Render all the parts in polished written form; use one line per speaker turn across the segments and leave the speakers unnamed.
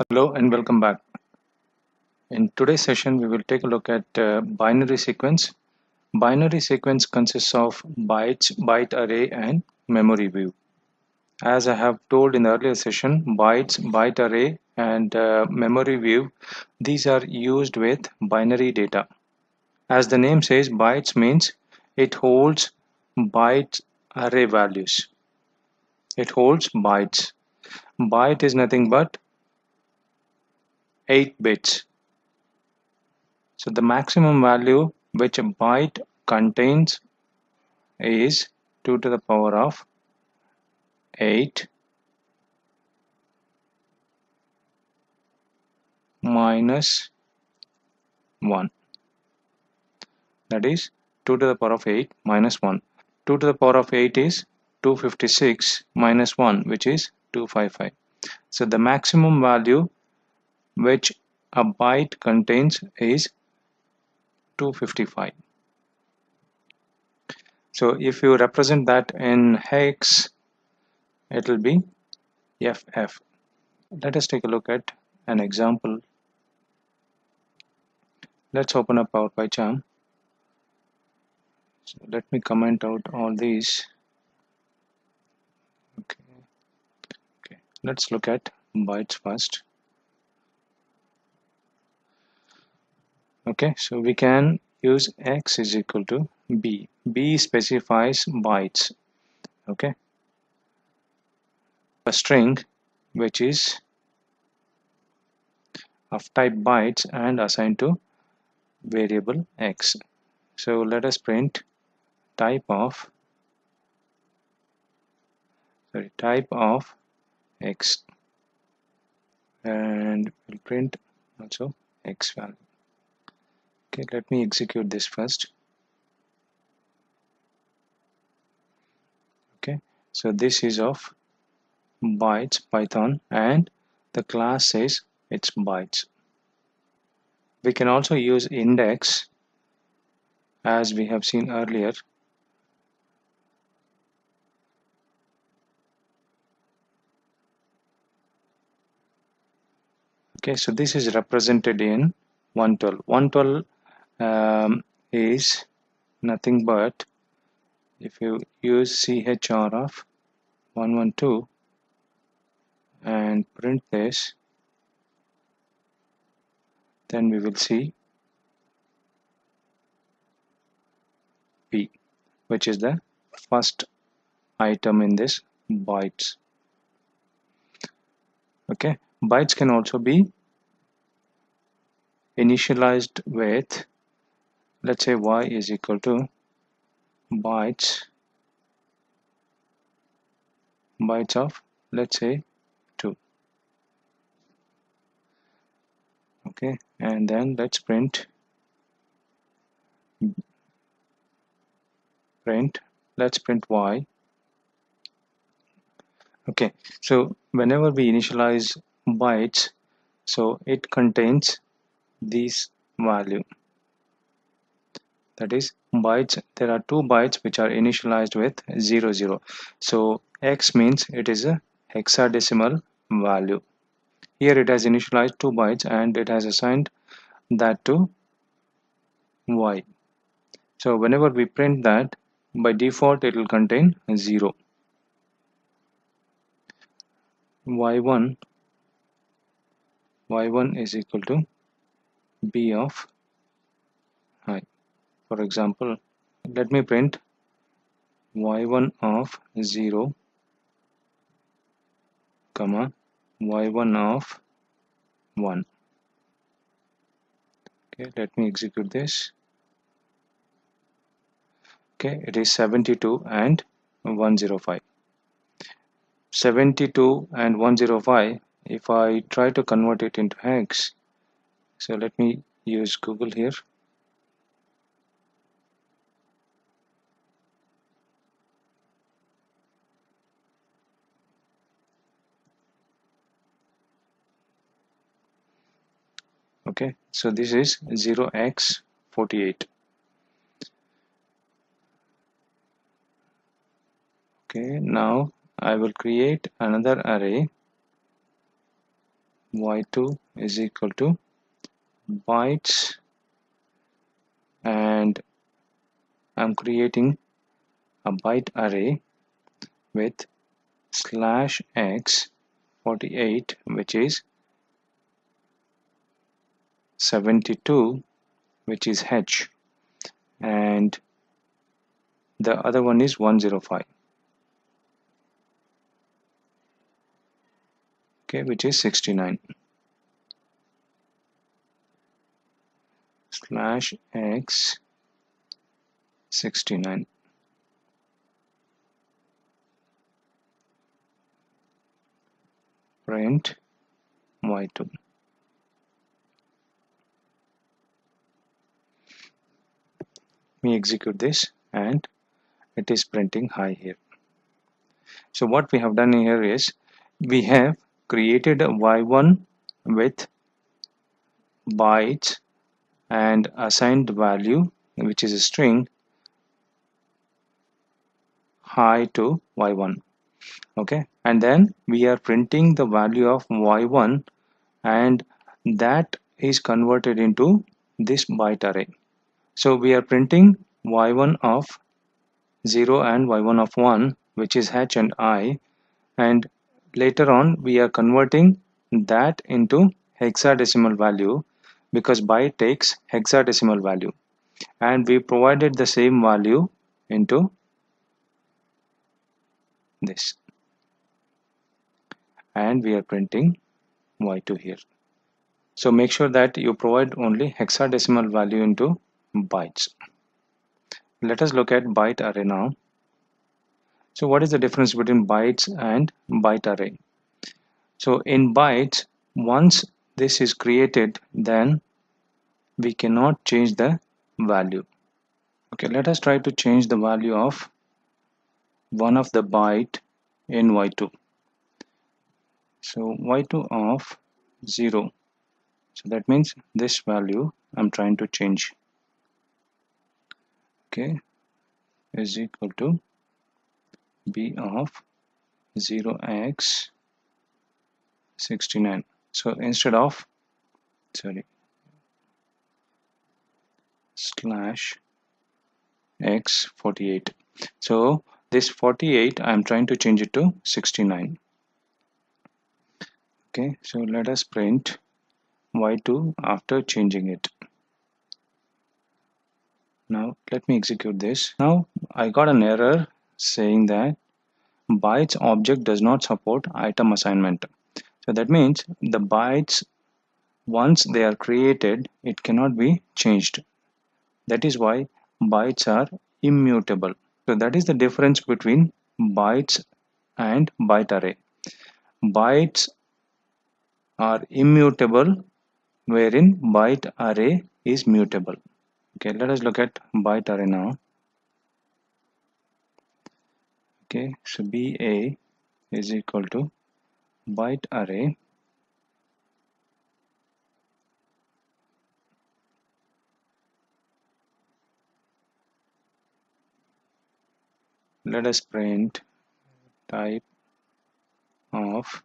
Hello and welcome back. In today's session, we will take a look at binary sequence. Binary sequence consists of bytes, byte array, and memory view. As I have told in the earlier session, bytes, byte array, and memory view, these are used with binary data. As the name says, bytes means it holds byte array values. It holds bytes. Byte is nothing but 8 bits. So the maximum value which a byte contains is 2 to the power of 8 minus 1. That is 2 to the power of 8 minus 1. 2 to the power of 8 is 256 minus 1, which is 255. So the maximum value which a byte contains is 255. So if you represent that in hex, it will be FF. Let us take a look at an example. Let's open up our PyCharm. So let me comment out all these. Okay. Let's look at bytes first. Okay, so we can use x is equal to b. B specifies bytes. Okay, a string which is of type bytes and assigned to variable x. So let us print type of x, and we'll print also x value. Okay, let me execute this first. Okay, so this is of bytes Python and the class says it's bytes. We can also use index as we have seen earlier. Okay, so this is represented in 112. 112 is nothing but if you use CHR of 112 and print this, then we will see P, which is the first item in this bytes. Okay, bytes can also be initialized with, let's say, y is equal to bytes of, let's say, 2. Okay, and then let's print y. Okay, so whenever we initialize bytes, so it contains this value. That is bytes. There are 2 bytes which are initialized with 00. So x means it is a hexadecimal value. Here it has initialized 2 bytes and it has assigned that to y. So whenever we print that, by default it will contain 0. y1 is equal to b of I. For example, let me print y1 of 0 comma y1 of 1. Okay, let me execute this. Okay, it is 72 and 105. 72 and 105, if I try to convert it into hex, so let me use Google here. Okay, so this is 0x48. Okay, now I will create another array y2 is equal to bytes, and I'm creating a byte array with slash x 48, which is 72, which is h, and the other one is 105, okay, which is 69. Slash x 69. Print y2. We execute this and it is printing high here. So what we have done here is we have created a y1 with bytes and assigned value, which is a string, high to y1. Okay, and then we are printing the value of y1, and that is converted into this byte array. So we are printing y1 of 0 and y1 of 1, which is h and I, and later on we are converting that into hexadecimal value because byte takes hexadecimal value, and we provided the same value into this, and we are printing y2 here. So make sure that you provide only hexadecimal value into bytes. Let us look at byte array now. So what is the difference between bytes and byte array? So in bytes, once this is created, then we cannot change the value. Okay, let us try to change the value of one of the byte in y2. So y2 of 0. So that means this value I'm trying to change. Okay, is equal to b of 0x 69. So instead of slash x 48. So this 48 I'm trying to change it to 69. Okay, so let us print y2 after changing it. Now let me execute this. Now I got an error saying that bytes object does not support item assignment. So that means the bytes, once they are created, it cannot be changed. That is why bytes are immutable. So that is the difference between bytes and byte array. Bytes are immutable, wherein byte array is mutable. Okay, let us look at byte array now. Okay, so BA is equal to byte array let us print type of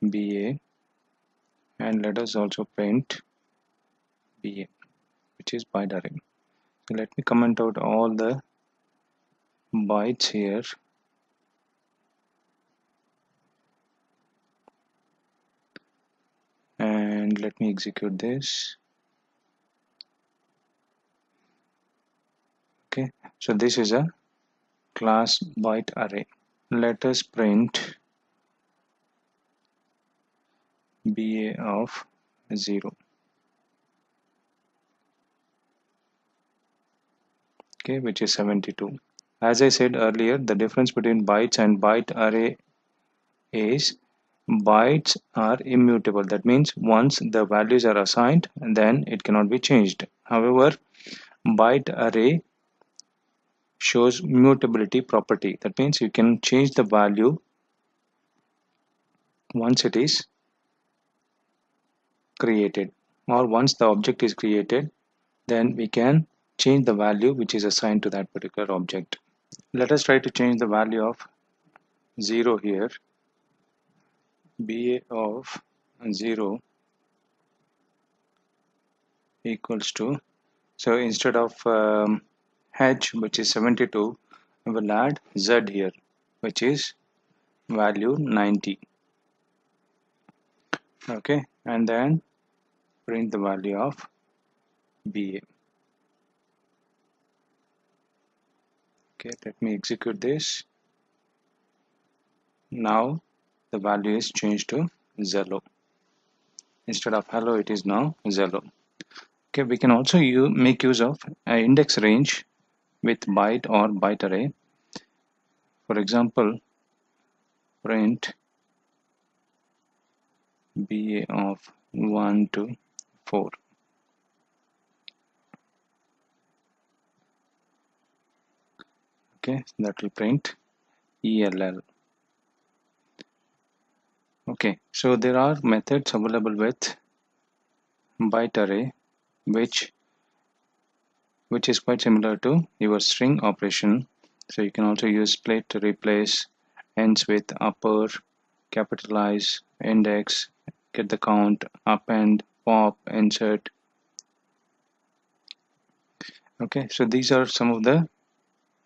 BA, and let us also print BA, which is byte array. So let me comment out all the bytes here. And let me execute this. Okay, so this is a class byte array. Let us print BA of 0. Okay, which is 72. As I said earlier, the difference between bytes and byte array is bytes are immutable. That means once the values are assigned, then it cannot be changed. However, byte array shows mutability property. That means you can change the value once it is created, or once the object is created, then we can change the value which is assigned to that particular object. Let us try to change the value of 0 here. BA of 0 equals to, so instead of h, which is 72, we will add z here, which is value 90. Okay, and then print the value of BA. Okay, let me execute this. Now the value is changed to Zello. Instead of hello, it is now Zello. Okay, we can also make use of an index range with byte or byte array. For example, print BA of 1 to 4. Okay, that will print ELL. Okay, so there are methods available with byte array which is quite similar to your string operation. So you can also use split to replace ends with upper, capitalize, index, get the count, append, pop, insert. Okay, so these are some of the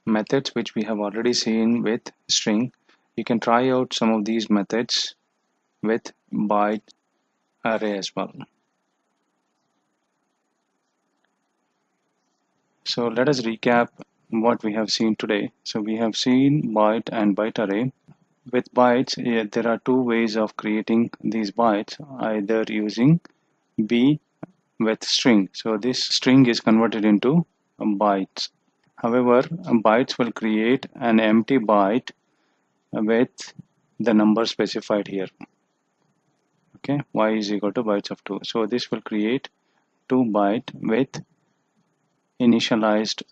methods which we have already seen with string. You can try out some of these methods with byte array as well. So let us recap what we have seen today. So we have seen byte and byte array. With bytes, there are two ways of creating these bytes, either using B with string. So this string is converted into bytes. However, bytes will create an empty byte with the number specified here. Okay, y is equal to bytes of 2. So this will create 2 byte with initialized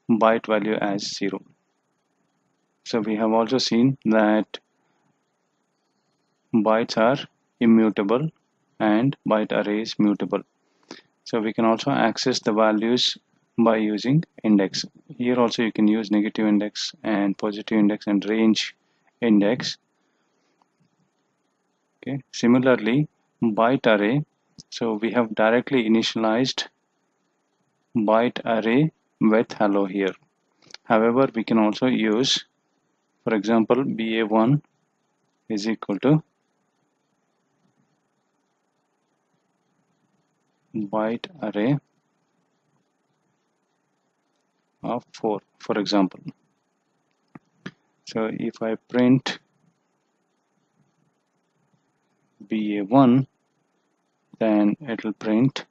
byte value as 0. So we have also seen that bytes are immutable and byte array is mutable. So we can also access the values by using index. Here also you can use negative index and positive index and range index. Okay. Similarly, byte array. So we have directly initialized byte array with hello here. However, we can also use, for example, BA1 is equal to byte array of 4, for example. So if I print BA1, then it will print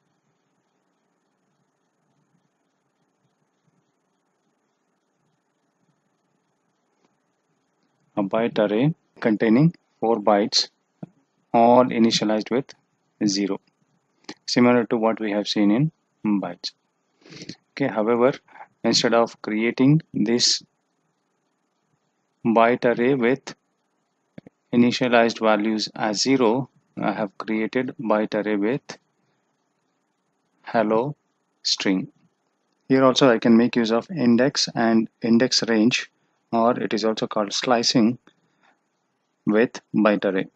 a byte array containing 4 bytes, all initialized with 0, similar to what we have seen in bytes. Okay, however, instead of creating this byte array with initialized values as 0, I have created byte array with hello string. Here also I can make use of index and index range, or it is also called slicing with byte array.